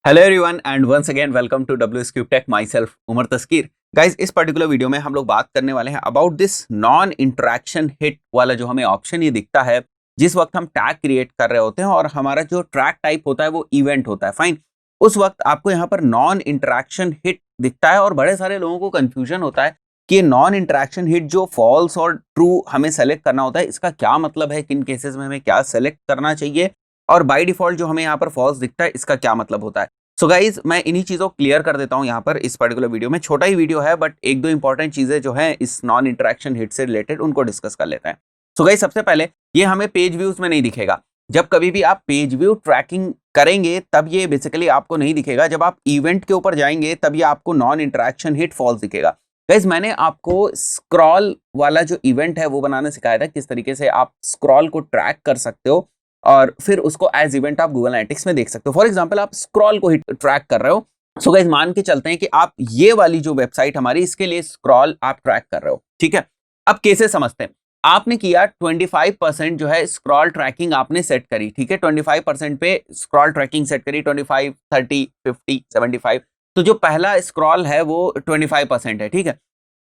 Hello everyone and once again welcome to WsCube tech my self Umar Taskeer. Guys इस particular video में हम लोग बात करने वाले हैं about this non interaction hit वाला जो हमें ऑप्शन ये दिखता है जिस वक्त हम टैग क्रिएट कर रहे होते हैं और हमारा जो ट्रैक टाइप होता है वो इवेंट होता है। फाइन, उस वक्त आपको यहाँ पर नॉन इंटरेक्शन हिट दिखता है और बड़े सारे लोगों को कंफ्यूजन होता है कि नॉन इंटरेक्शन हिट जो फॉल्स और ट्रू हमें सेलेक्ट करना होता है इसका क्या मतलब है, किन केसेस में हमें क्या सेलेक्ट करना चाहिए और बाय डिफॉल्ट जो हमें यहाँ पर फॉल्स दिखता है इसका क्या मतलब होता है। सो गाइज मैं इन्हीं चीजों को क्लियर कर देता हूं यहाँ पर इस पर्टिकुलर वीडियो में। छोटा ही वीडियो है बट एक दो इंपॉर्टेंट चीजें जो है इस नॉन इंटरेक्शन हिट से रिलेटेड उनको डिस्कस कर लेते हैं। सो गाइज सबसे पहले ये हमें पेज व्यूज में नहीं दिखेगा। जब कभी भी आप पेज व्यू ट्रैकिंग करेंगे तब ये बेसिकली आपको नहीं दिखेगा। जब आप इवेंट के ऊपर जाएंगे तब ये आपको नॉन इंटरेक्शन हिट फॉल्स दिखेगा। गाइज मैंने आपको स्क्रॉल वाला जो इवेंट है वो बनाना सिखाया था, किस तरीके से आप स्क्रॉल को ट्रैक कर सकते हो और फिर उसको एज इवेंट आप गूगल एनालिटिक्स में देख सकते हो। फॉर एग्जांपल आप स्क्रॉल को ही ट्रैक कर रहे हो। सो गाइस मान के चलते हैं कि आप ये वाली जो वेबसाइट हमारी इसके लिए स्क्रॉल आप ट्रैक कर रहे हो, ठीक है। अब केसेस समझते हैं। आपने किया 25% जो है स्क्रॉल ट्रैकिंग आपने सेट करी, ठीक है। 25% पे स्क्रॉल ट्रैकिंग सेट करी, 25, 30, 50, 75। तो जो पहला स्क्रॉल है वो 25% है, ठीक है।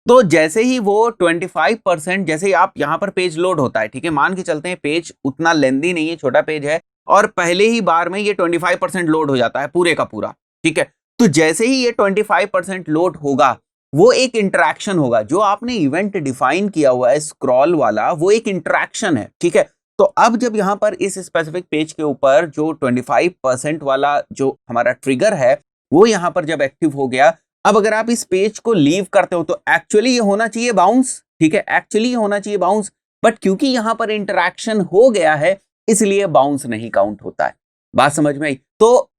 तो जैसे ही वो 25% जैसे ही आप यहाँ पर पेज लोड होता है, ठीक है, मान के चलते हैं पेज उतना लेंदी नहीं है, छोटा पेज है और पहले ही बार में ये 25% लोड हो जाता है पूरे का पूरा, ठीक है। तो जैसे ही ये 25% लोड होगा वो एक इंटरेक्शन होगा। जो आपने इवेंट डिफाइन किया हुआ है स्क्रॉल वाला वो एक इंटरेक्शन है, ठीक है। तो अब जब यहाँ पर इस स्पेसिफिक पेज के ऊपर जो 25% वाला जो हमारा ट्रिगर है वो यहाँ पर जब एक्टिव हो गया, अब अगर आप इस पेज को लीव करते हो तो एक्चुअली ये होना चाहिए बाउंस, ठीक है, एक्चुअली ये होना चाहिए बाउंस। बट क्योंकि यहां पर इंटरेक्शन हो गया है इसलिए बाउंस नहीं काउंट होता है। बात समझ में आई? तो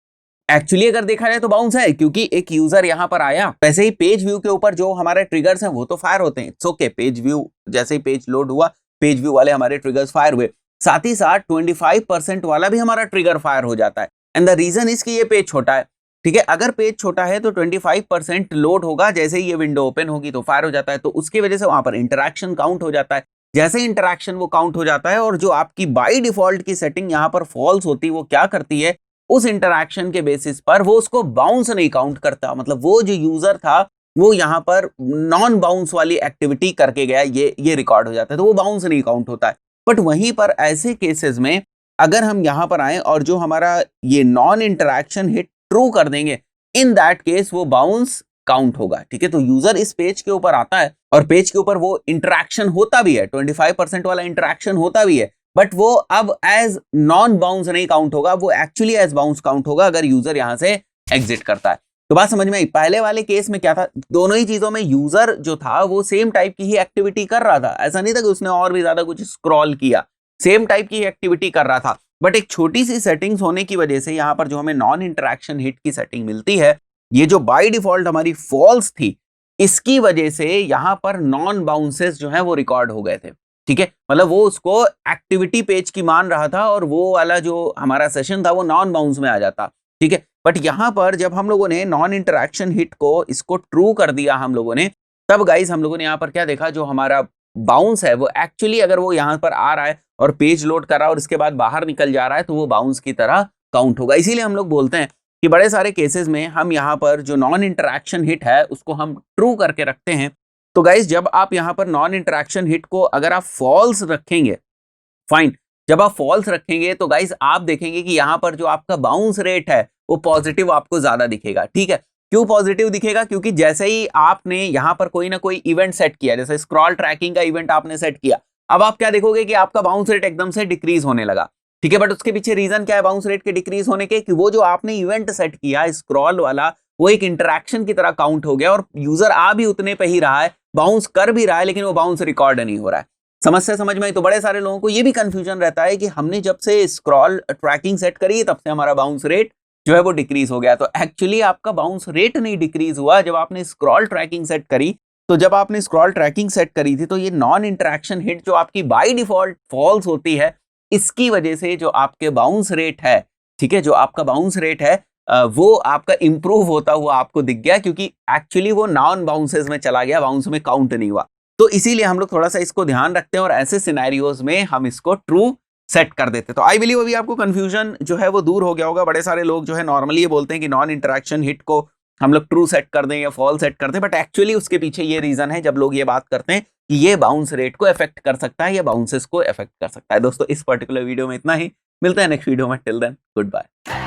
एक्चुअली अगर देखा जाए तो बाउंस है क्योंकि एक यूजर यहां पर आया। वैसे ही पेज व्यू के ऊपर जो हमारे ट्रिगर्स हैं वो तो फायर होते हैं। इट्स ओके, पेज व्यू जैसे ही पेज लोड हुआ पेज व्यू वाले हमारे ट्रिगर्स फायर हुए, साथ ही साथ 25% वाला भी हमारा ट्रिगर फायर हो जाता है। एंड द रीजन इज कि ये पेज छोटा है, ठीक है। अगर पेज छोटा है तो 25% लोड होगा, जैसे ही ये विंडो ओपन होगी तो फायर हो जाता है। तो उसकी वजह से वहां पर इंटरेक्शन काउंट हो जाता है। जैसे इंटरेक्शन वो काउंट हो जाता है और जो आपकी बाय डिफॉल्ट की सेटिंग यहां पर फॉल्स होती है वो क्या करती है, उस इंटरेक्शन के बेसिस पर वो उसको बाउंस नहीं काउंट करता। मतलब वो जो यूजर था वो यहां पर नॉन बाउंस वाली एक्टिविटी करके गया, ये रिकॉर्ड हो जाता है, तो वो बाउंस नहीं काउंट होता है। बट वहीं पर ऐसे केसेस में अगर हम यहां पर आए और जो हमारा ये नॉन इंटरेक्शन हिट ट्रू कर देंगे, इन दैट केस वो बाउंस काउंट होगा, ठीक है। तो यूजर इस पेज के ऊपर आता है और पेज के ऊपर वो इंटरेक्शन होता भी है, 25% वाला इंटरेक्शन होता भी है, बट वो अब एज नॉन बाउंस नहीं काउंट होगा, वो एक्चुअली एज बाउंस काउंट होगा अगर यूजर यहां से एग्जिट करता है। तो बात समझ में आई? पहले वाले केस में क्या था, दोनों ही चीजों में यूजर जो था वो सेम टाइप की ही एक्टिविटी कर रहा था। ऐसा नहीं था कि उसने और भी ज्यादा कुछ स्क्रॉल किया, सेम टाइप की एक्टिविटी कर रहा था। बट एक छोटी सी सेटिंग्स होने की वजह से यहाँ पर जो हमें नॉन इंटरेक्शन हिट की सेटिंग मिलती है, ये जो बाय डिफॉल्ट हमारी फॉल्स थी, इसकी वजह से यहाँ पर नॉन बाउंसेस जो है वो रिकॉर्ड हो गए थे, ठीक है। मतलब वो उसको एक्टिविटी पेज की मान रहा था और वो वाला जो हमारा सेशन था वो नॉन बाउंस में आ जाता, ठीक है। बट यहाँ पर जब हम लोगों ने नॉन इंटरेक्शन हिट को इसको ट्रू कर दिया हम लोगों ने, तब गाइज हम लोगों ने यहाँ पर क्या देखा, जो हमारा बाउंस है वो एक्चुअली अगर वो यहाँ पर आ रहा है और पेज लोड कर रहा है और इसके बाद बाहर निकल जा रहा है तो वो बाउंस की तरह काउंट होगा। इसीलिए हम लोग बोलते हैं कि बड़े सारे केसेस में हम यहाँ पर जो नॉन इंटरेक्शन हिट है उसको हम ट्रू करके रखते हैं। तो गाइज जब आप यहाँ पर नॉन इंटरेक्शन हिट को अगर आप फॉल्स रखेंगे, फाइन, जब आप फॉल्स रखेंगे तो गाइज आप देखेंगे कि यहाँ पर जो आपका बाउंस रेट है वो पॉजिटिव आपको ज्यादा दिखेगा, ठीक है। क्यों पॉजिटिव दिखेगा? क्योंकि जैसे ही आपने यहाँ पर कोई ना कोई इवेंट सेट किया, जैसे स्क्रॉल ट्रैकिंग का इवेंट आपने सेट किया, अब आप क्या देखोगे कि आपका बाउंस रेट एकदम से डिक्रीज होने लगा, ठीक है। बट उसके पीछे रीजन क्या है बाउंस रेट के डिक्रीज होने के? कि वो जो आपने इवेंट सेट किया स्क्रॉल वाला वो एक इंटरेक्शन की तरह काउंट हो गया और यूजर आ भी उतने पे ही रहा है, बाउंस कर भी रहा है, लेकिन वो बाउंस रिकॉर्ड नहीं हो रहा है। समस्या समझ में आई? तो बड़े सारे लोगों को ये भी कंफ्यूजन रहता है कि हमने जब से स्क्रॉल ट्रैकिंग सेट करी तब से हमारा बाउंस रेट जो है वो डिक्रीज हो गया। तो एक्चुअली आपका बाउंस रेट नहीं डिक्रीज हुआ जब आपने स्क्रॉल ट्रैकिंग सेट करी। तो जब आपने स्क्रॉल ट्रैकिंग सेट करी थी तो ये नॉन इंटरेक्शन हिट जो आपकी बाय डिफॉल्ट फॉल्स होती है, इसकी वजह से जो आपके बाउंस रेट है, ठीक है, जो आपका बाउंस रेट है वो आपका इंप्रूव होता हुआ आपको दिख गया, क्योंकि एक्चुअली वो नॉन बाउंसेस में चला गया, बाउंस में काउंट नहीं हुआ। तो इसीलिए हम लोग थोड़ा सा इसको ध्यान रखते हैं और ऐसे सिनेरियोज में हम इसको ट्रू सेट कर देते। तो आई बिलीव अभी आपको कंफ्यूजन जो है वो दूर हो गया होगा। बड़े सारे लोग जो है नॉर्मली ये बोलते हैं कि नॉन इंटरेक्शन हिट को हम लोग ट्रू सेट कर दें या फॉल सेट कर दें, बट एक्चुअली उसके पीछे ये रीजन है जब लोग ये बात करते हैं कि ये बाउंस रेट को अफेक्ट कर सकता है या बाउंसेस को अफेक्ट कर सकता है। दोस्तों इस पर्टिकुलर वीडियो में इतना ही, मिलते हैं नेक्स्ट वीडियो में। Till then good bye.